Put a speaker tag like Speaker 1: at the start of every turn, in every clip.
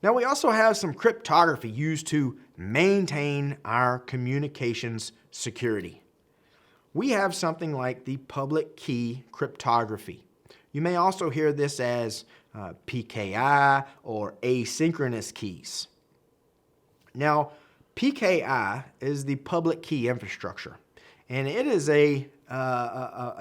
Speaker 1: Now we also have some cryptography used to maintain our communications security. We have something like the public key cryptography. You may also hear this as PKI or asynchronous keys. Now, PKI is the public key infrastructure, and it is a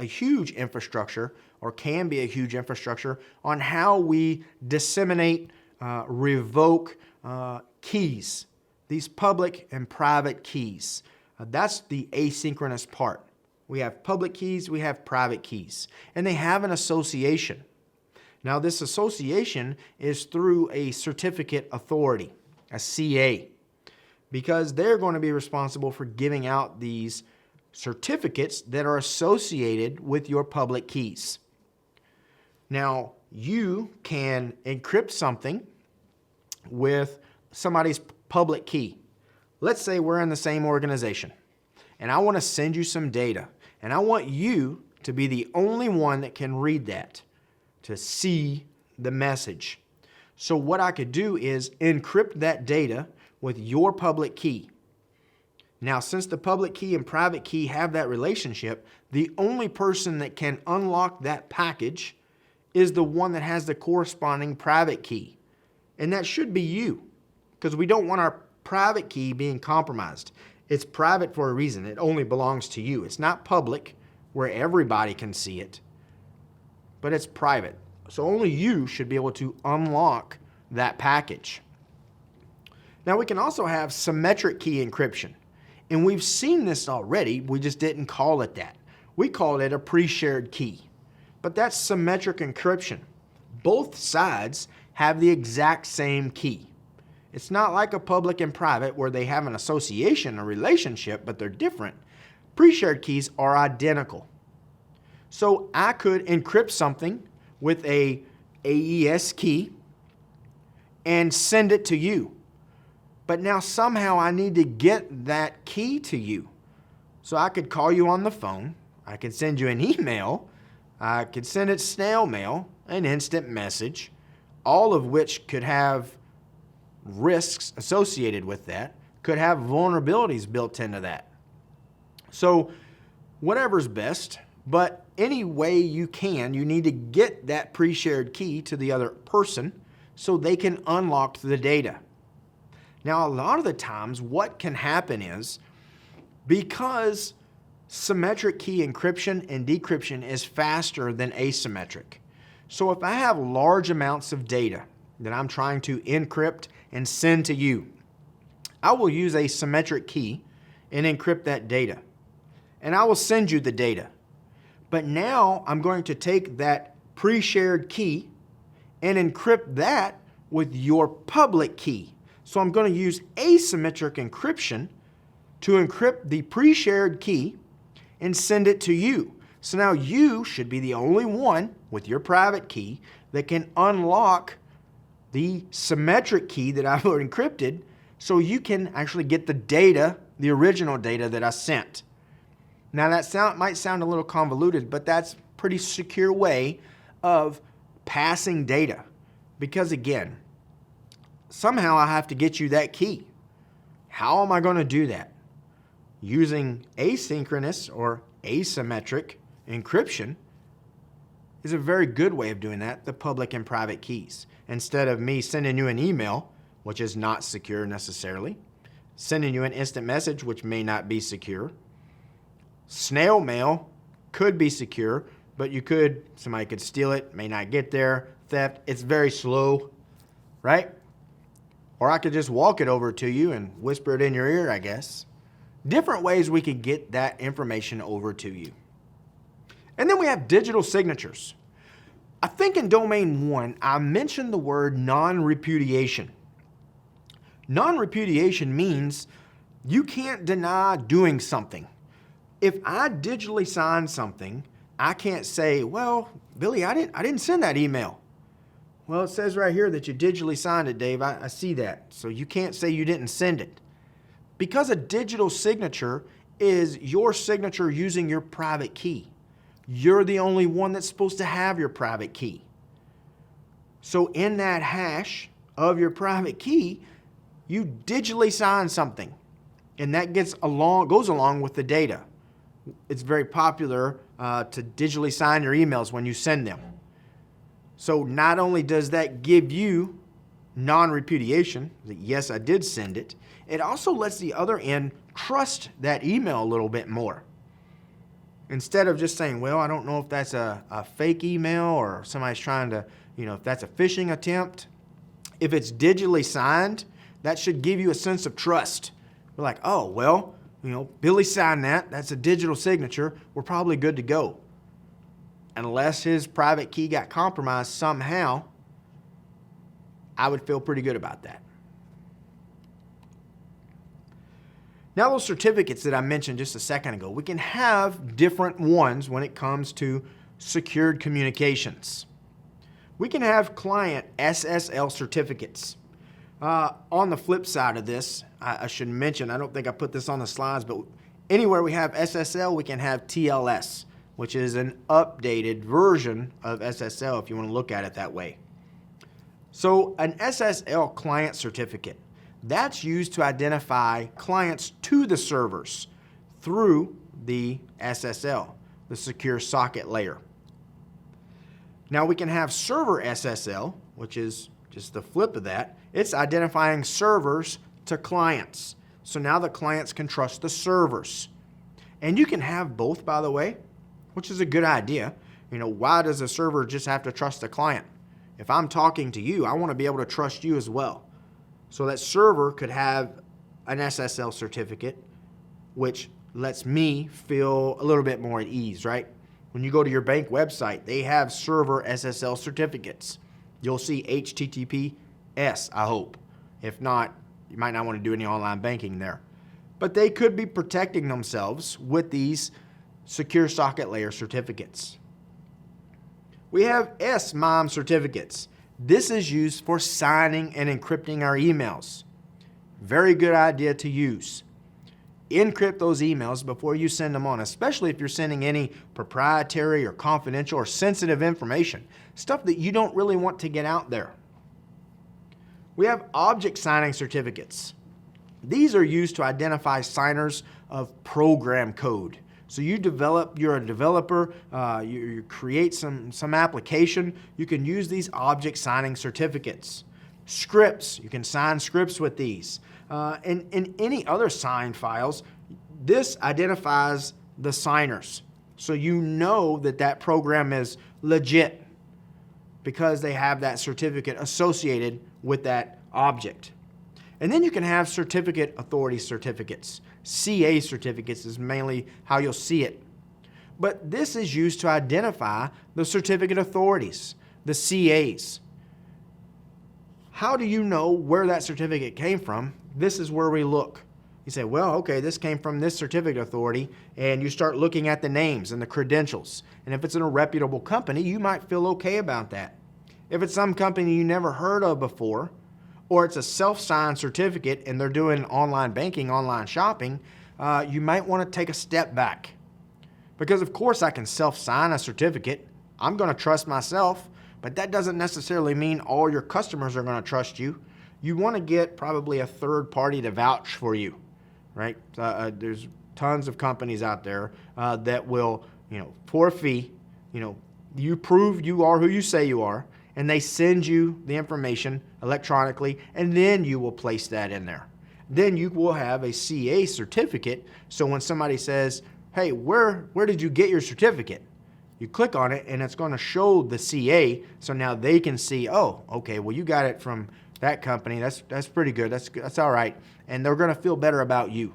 Speaker 1: huge infrastructure, or can be a huge infrastructure, on how we disseminate, revoke keys, these public and private keys. That's the asynchronous part. We have public keys, we have private keys, and they have an association. Now, this association is through a certificate authority, a CA, because they're going to be responsible for giving out these certificates that are associated with your public keys. Now, you can encrypt something with somebody's public key. Let's say we're in the same organization, and I want to send you some data, and I want you to be the only one that can read that, to see the message. So what I could do is encrypt that data with your public key. Now, since the public key and private key have that relationship, the only person that can unlock that package is the one that has the corresponding private key. And that should be you, because we don't want our private key being compromised. It's private for a reason. It only belongs to you. It's not public where everybody can see it, but it's private. So only you should be able to unlock that package. Now, we can also have symmetric key encryption. And we've seen this already, we just didn't call it that. We called it a pre-shared key. But that's symmetric encryption. Both sides have the exact same key. It's not like a public and private where they have an association, a relationship, but they're different. Pre-shared keys are identical. So I could encrypt something with a AES key and send it to you. But now somehow I need to get that key to you. So I could call you on the phone, I could send you an email, I could send it snail mail, an instant message, all of which could have risks associated with that, could have vulnerabilities built into that. So whatever's best, but any way you can, you need to get that pre-shared key to the other person so they can unlock the data. Now, a lot of the times what can happen is, because symmetric key encryption and decryption is faster than asymmetric. So if I have large amounts of data that I'm trying to encrypt and send to you, I will use a symmetric key and encrypt that data. And I will send you the data. But now I'm going to take that pre-shared key and encrypt that with your public key. So I'm going to use asymmetric encryption to encrypt the pre-shared key and send it to you. So now you should be the only one with your private key that can unlock the symmetric key that I've encrypted, so you can actually get the data, the original data that I sent. Now that might sound a little convoluted, but that's a pretty secure way of passing data. Because again, somehow I have to get you that key. How am I going to do that? Using asynchronous or asymmetric encryption is a very good way of doing that, the public and private keys. Instead of me sending you an email, which is not secure necessarily, sending you an instant message, which may not be secure. Snail mail could be secure, but somebody could steal it, may not get there, theft, it's very slow, right? Or I could just walk it over to you and whisper it in your ear, I guess. Different ways we could get that information over to you. And then we have digital signatures. I think in domain 1, I mentioned the word non-repudiation. Non-repudiation means you can't deny doing something. If I digitally sign something, I can't say, well, Billy, I didn't send that email. Well, it says right here that you digitally signed it, Dave. I see that. So you can't say you didn't send it. Because a digital signature is your signature using your private key. You're the only one that's supposed to have your private key. So in that hash of your private key, you digitally sign something, and that goes along with the data. It's very popular to digitally sign your emails when you send them. So not only does that give you non-repudiation, that yes, I did send it, it also lets the other end trust that email a little bit more. Instead of just saying, well, I don't know if that's a fake email or somebody's trying to, if that's a phishing attempt. If it's digitally signed, that should give you a sense of trust. We're like, oh, well, Billy signed that. That's a digital signature. We're probably good to go. Unless his private key got compromised somehow, I would feel pretty good about that. Now, those certificates that I mentioned just a second ago, we can have different ones when it comes to secured communications. We can have client SSL certificates. On the flip side of this, I should mention, I don't think I put this on the slides, but anywhere we have SSL, we can have TLS, which is an updated version of SSL if you want to look at it that way. So an SSL client certificate, that's used to identify clients to the servers through the SSL, the secure socket layer. Now we can have server SSL, which is just the flip of that. It's identifying servers to clients. So now the clients can trust the servers. And you can have both, by the way, which is a good idea. Why does a server just have to trust the client? If I'm talking to you, I want to be able to trust you as well. So that server could have an SSL certificate, which lets me feel a little bit more at ease, right? When you go to your bank website, they have server SSL certificates. You'll see HTTPS, I hope. If not, you might not want to do any online banking there. But they could be protecting themselves with these secure socket layer certificates. We have SMIME certificates. This is used for signing and encrypting our emails. Very good idea to use. Encrypt those emails before you send them on, especially if you're sending any proprietary or confidential or sensitive information, stuff that you don't really want to get out there. We have object signing certificates. These are used to identify signers of program code. So you're a developer, you create some application, you can use these object signing certificates. Scripts, you can sign scripts with these. And in any other signed files, this identifies the signers. So you know that program is legit because they have that certificate associated with that object. And then you can have certificate authority certificates. CA certificates is mainly how you'll see it. But this is used to identify the certificate authorities, the CAs. How do you know where that certificate came from? This is where we look. You say, well, okay, this came from this certificate authority, and you start looking at the names and the credentials. And if it's in a reputable company, you might feel okay about that. If it's some company you never heard of before, or it's a self-signed certificate and they're doing online banking, online shopping, you might want to take a step back. Because of course I can self-sign a certificate. I'm going to trust myself, but that doesn't necessarily mean all your customers are going to trust you. You want to get probably a third party to vouch for you, right? There's tons of companies out there that will, for a fee, you prove you are who you say you are, and they send you the information electronically, and then you will place that in there. Then you will have a CA certificate, so when somebody says, hey, where did you get your certificate? You click on it, and it's going to show the CA, so now they can see, oh, okay, well, you got it from that company. That's pretty good. That's all right. And they're going to feel better about you.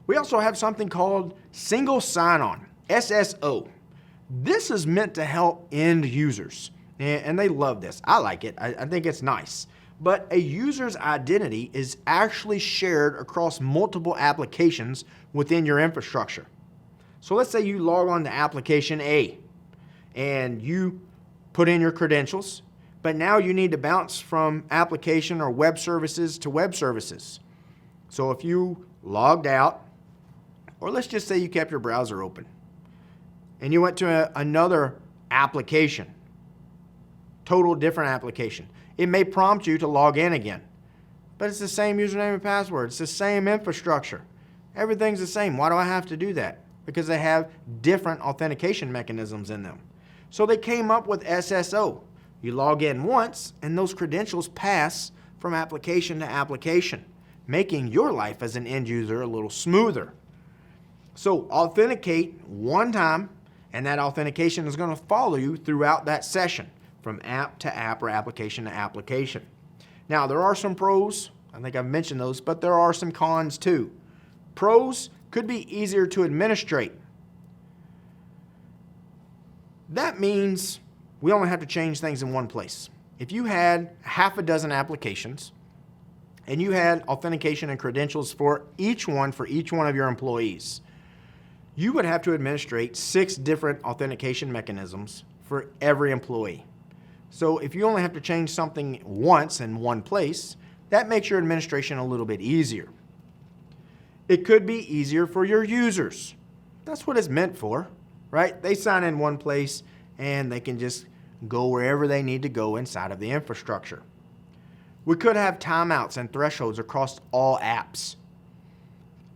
Speaker 1: We also have something called single sign-on, SSO. This is meant to help end users, and they love this. I like it. I think it's nice. But a user's identity is actually shared across multiple applications within your infrastructure. So let's say you log on to application A, and you put in your credentials, but now you need to bounce from application or web services to web services. So if you logged out, or let's just say you kept your browser open, and you went to another application, total different application. It may prompt you to log in again, but it's the same username and password. It's the same infrastructure. Everything's the same. Why do I have to do that? Because they have different authentication mechanisms in them. So they came up with SSO. You log in once, and those credentials pass from application to application, making your life as an end user a little smoother. So authenticate one time, and that authentication is going to follow you throughout that session, from app to app or application to application. Now, there are some pros. I think I've mentioned those, but there are some cons too. Pros could be easier to administrate. That means we only have to change things in one place. If you had half a dozen applications and you had authentication and credentials for each one of your employees, you would have to administrate 6 different authentication mechanisms for every employee. So if you only have to change something once in one place, that makes your administration a little bit easier. It could be easier for your users. That's what it's meant for, right? They sign in one place and they can just go wherever they need to go inside of the infrastructure. We could have timeouts and thresholds across all apps.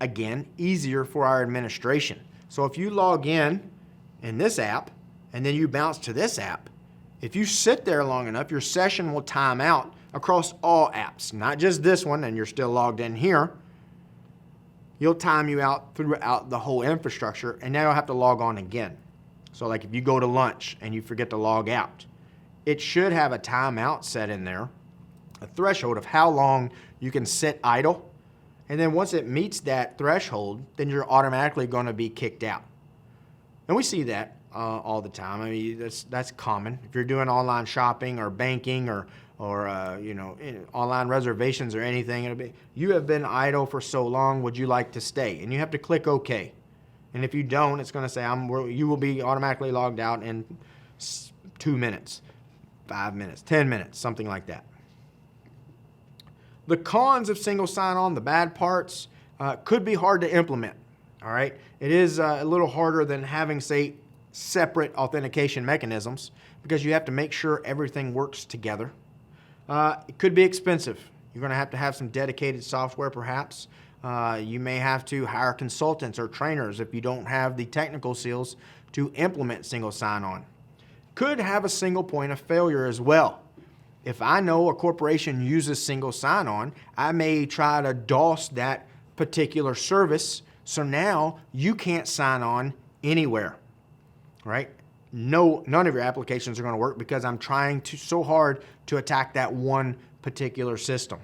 Speaker 1: Again, easier for our administration. So if you log in this app and then you bounce to this app, if you sit there long enough, your session will time out across all apps, not just this one, and you're still logged in here. You'll time you out throughout the whole infrastructure, and now you'll have to log on again. So like if you go to lunch and you forget to log out, it should have a timeout set in there, a threshold of how long you can sit idle. And then once it meets that threshold, then you're automatically going to be kicked out. And we see that all the time. I mean, that's common. If you're doing online shopping or banking or online reservations or anything, it'll be, you have been idle for so long, would you like to stay? And you have to click OK. And if you don't, it's going to say you will be automatically logged out in 2 minutes, 5 minutes, 10 minutes, something like that. The cons of single sign-on, the bad parts, could be hard to implement. All right, it is a little harder than having, say, separate authentication mechanisms because you have to make sure everything works together. It could be expensive. You're going to have some dedicated software, perhaps. You may have to hire consultants or trainers if you don't have the technical skills to implement single sign-on. Could have a single point of failure as well. If I know a corporation uses single sign-on, I may try to DOS that particular service, so now you can't sign on anywhere, right? None of your applications are going to work because I'm trying so hard to attack that one particular system.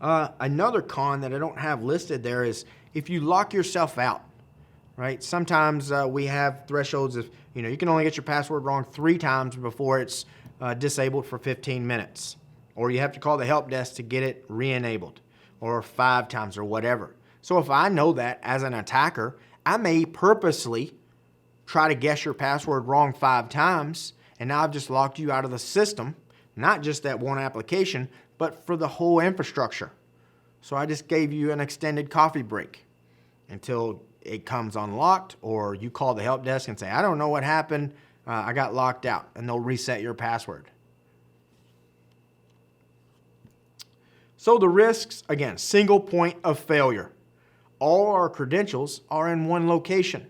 Speaker 1: Another con that I don't have listed there is if you lock yourself out, right? Sometimes we have thresholds of, you can only get your password wrong 3 times before it's disabled for 15 minutes. Or you have to call the help desk to get it re-enabled, or 5 times or whatever. So if I know that as an attacker, I may purposely try to guess your password wrong 5 times, and now I've just locked you out of the system, not just that one application, but for the whole infrastructure. So I just gave you an extended coffee break until it comes unlocked, or you call the help desk and say, I don't know what happened, I got locked out, and they'll reset your password. So the risks, again, single point of failure. All our credentials are in one location.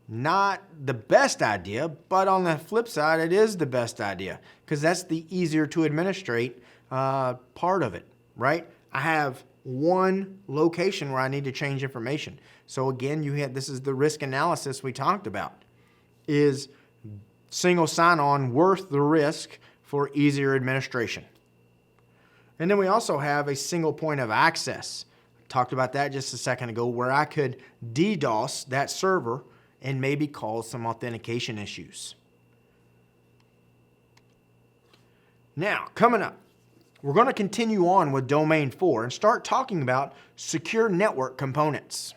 Speaker 1: Not the best idea, but on the flip side, it is the best idea because that's the easier to administrate part of it, right? I have one location where I need to change information. So again, this is the risk analysis we talked about. Is single sign-on worth the risk for easier administration? And then we also have a single point of access. Talked about that just a second ago, where I could DDoS that server and maybe cause some authentication issues. Now, coming up, we're going to continue on with Domain 4 and start talking about secure network components.